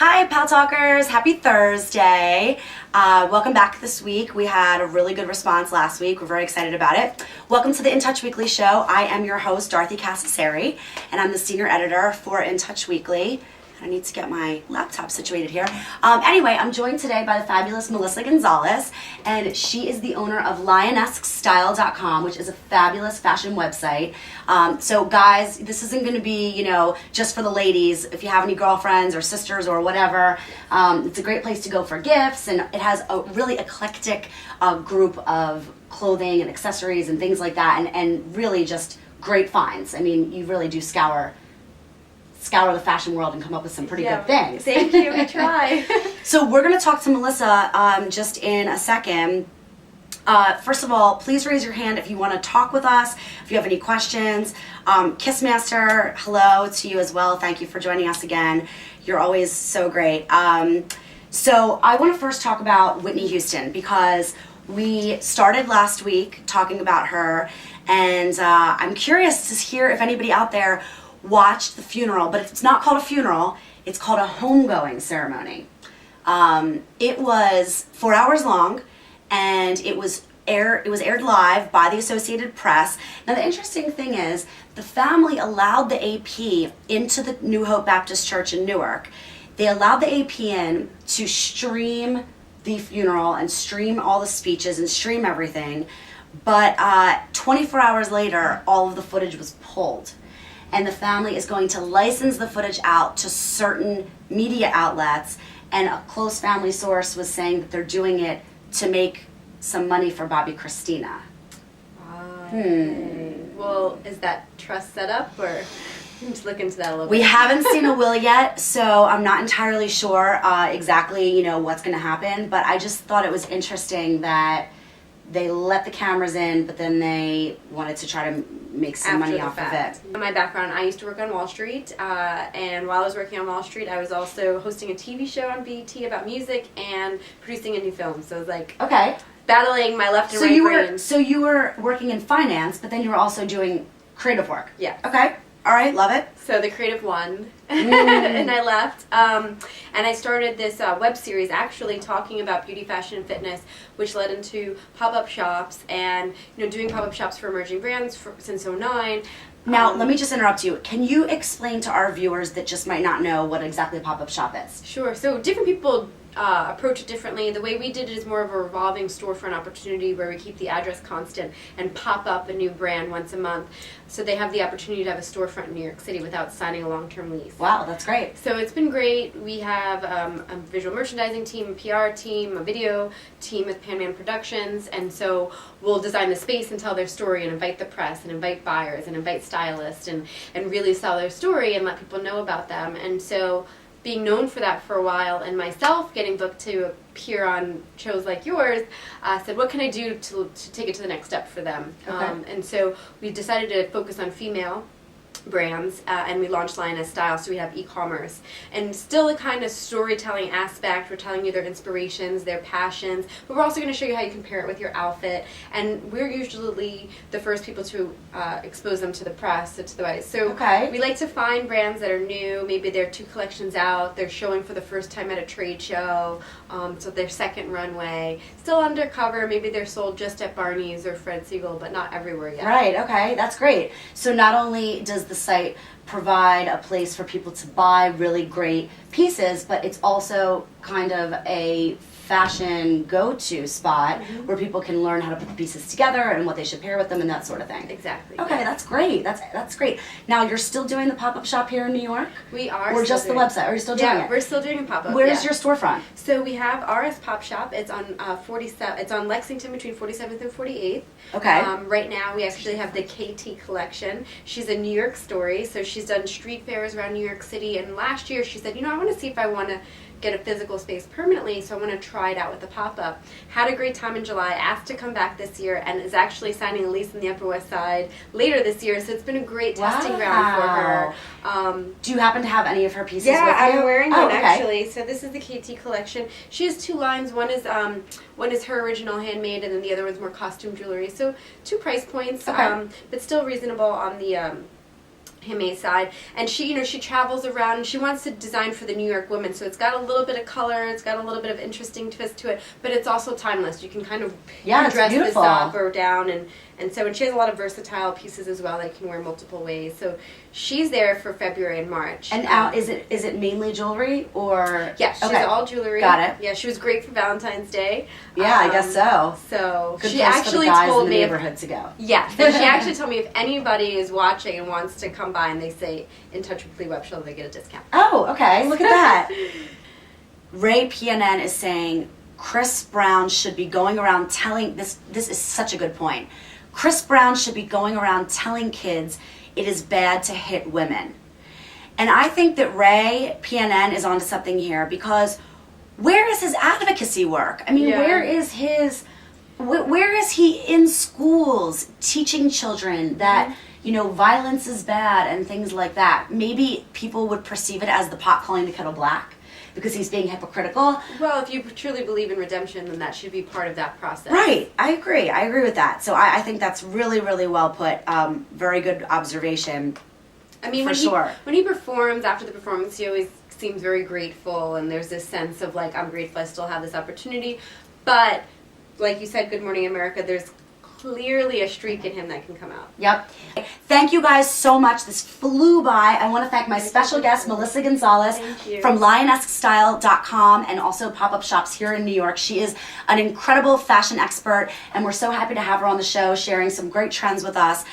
Hi, Paltalkers. Happy Thursday. Welcome back this week. We had a really good response last week. We're very excited about it. Welcome to the In Touch Weekly show. I am your host, Dorothy Cascerceri, and I'm the senior editor for In Touch Weekly. I need to get my laptop situated here. Anyway, I'm joined today by the fabulous Melissa Gonzalez, and she is the owner of lionesquestyle.com, which is a fabulous fashion website. So guys, this isn't going to be, just for the ladies. If you have any girlfriends or sisters or whatever, it's a great place to go for gifts, and it has a really eclectic group of clothing and accessories and things like that, and really just great finds. I mean, you really do scour the fashion world and come up with some pretty good things. Thank you, we try. So we're going to talk to Melissa just in a second. First of all, please raise your hand if you want to talk with us, if you have any questions. Kissmaster, hello to you as well. Thank you for joining us again. You're always so great. So I want to first talk about Whitney Houston, because we started last week talking about her, and I'm curious to hear if anybody out there watched the funeral, but it's not called a funeral, it's called a homegoing ceremony. It was 4 hours long, and it was aired live by the Associated Press. Now the interesting thing is, the family allowed the AP into the New Hope Baptist Church in Newark. They allowed the AP in to stream the funeral and stream all the speeches and stream everything, but 24 hours later, all of the footage was pulled. And the family is going to license the footage out to certain media outlets, and a close family source was saying that they're doing it to make some money for Bobby Christina. Well, is that trust set up, or just look into that a little bit? We haven't seen a will yet, so I'm not entirely sure exactly what's going to happen, but I just thought it was interesting that they let the cameras in, but then they wanted to try to make some money off of it. My background, I used to work on Wall Street, and while I was working on Wall Street, I was also hosting a TV show on BET about music and producing a new film. So it was like battling my left and right brains. So you were working in finance, but then you were also doing creative work. Yeah. Okay. All right. Love it. So the creative won, and I left. And I started this web series actually talking about beauty, fashion, and fitness, which led into pop-up shops and doing pop-up shops for emerging brands since '09. Now, let me just interrupt you. Can you explain to our viewers that just might not know what exactly a pop-up shop is? Sure. So different people approach it differently. The way we did it is more of a revolving storefront opportunity where we keep the address constant and pop up a new brand once a month. So they have the opportunity to have a storefront in New York City without signing a long-term lease. Wow, that's great. So it's been great. We have a visual merchandising team, a PR team, a video team with Panman Productions, and so we'll design the space and tell their story and invite the press and invite buyers and invite stylists and really sell their story and let people know about them. And so being known for that for a while, and myself getting booked to appear on shows like yours, said, what can I do to take it to the next step for them? Okay. And so we decided to focus on female brands, and we launched Lioness Style, so we have e-commerce and still a kind of storytelling aspect. We're telling you their inspirations, their passions, but we're also going to show you how you can pair it with your outfit, and we're usually the first people to expose them to the press, to the way. So we like to find brands that are new, maybe they're 2 collections out, they're showing for the first time at a trade show, so their second runway, still undercover, maybe they're sold just at Barney's or Fred Siegel, but not everywhere yet. Right, okay, that's great. So not only does the site provide a place for people to buy really great pieces, but it's also kind of a fashion go-to spot where people can learn how to put the pieces together and what they should pair with them and that sort of thing. Exactly. Okay, that's great. That's great. Now, you're still doing the pop-up shop here in New York? We are. Or just the website? Or are you still doing it? Yeah, we're still doing a pop-up. Where's your storefront? So we have RS Pop Shop. It's on 47. It's on Lexington between 47th and 48th. Okay. Right now we actually have the KT collection. She's a New York story, so she's done street fairs around New York City. And last year she said, I want to see if I want to get a physical space permanently, so I want to try it out with the pop-up. Had a great time in July, asked to come back this year, and is actually signing a lease in the Upper West Side later this year, so it's been a great testing ground for her. Do you happen to have any of her pieces with you? Yeah, I'm wearing one actually. So this is the KT collection. She has 2 lines. One is her original handmade, and then the other one's more costume jewelry. So 2 price points, but still reasonable on the side, and she travels around and she wants to design for the New York women, so it's got a little bit of color, it's got a little bit of interesting twist to it, but it's also timeless. You can kind of dress this up or down, and she has a lot of versatile pieces as well that you can wear multiple ways. So she's there for February and March. And is it mainly jewelry or? Yeah, she's all jewelry. Got it. Yeah, she was great for Valentine's Day. Yeah, I guess so. So good she actually for the guys told in the me neighborhood to go. Yeah, and she actually told me if anybody is watching and wants to come by and they say in touch with Lee Webshell, they get a discount. Oh, okay. Look at that. Ray PNN is saying Chris Brown should be going around telling this is such a good point. Chris Brown should be going around telling kids it is bad to hit women. And I think that Ray PNN is onto something here, because where is his advocacy work? I mean, where is he in schools teaching children that, violence is bad and things like that? Maybe people would perceive it as the pot calling the kettle black because he's being hypocritical. Well, if you truly believe in redemption, then that should be part of that process. Right. I agree with that. So I think that's really, really well put. Very good observation. I mean, when he performs, after the performance, he always seems very grateful, and there's this sense of like, I'm grateful I still have this opportunity. But like you said, Good Morning America, there's clearly a streak in him that can come out. Yep. Thank you guys so much. This flew by. I want to thank my special guest, Melissa Gonzalez from lionesquestyle.com and also pop-up shops here in New York. She is an incredible fashion expert, and we're so happy to have her on the show sharing some great trends with us.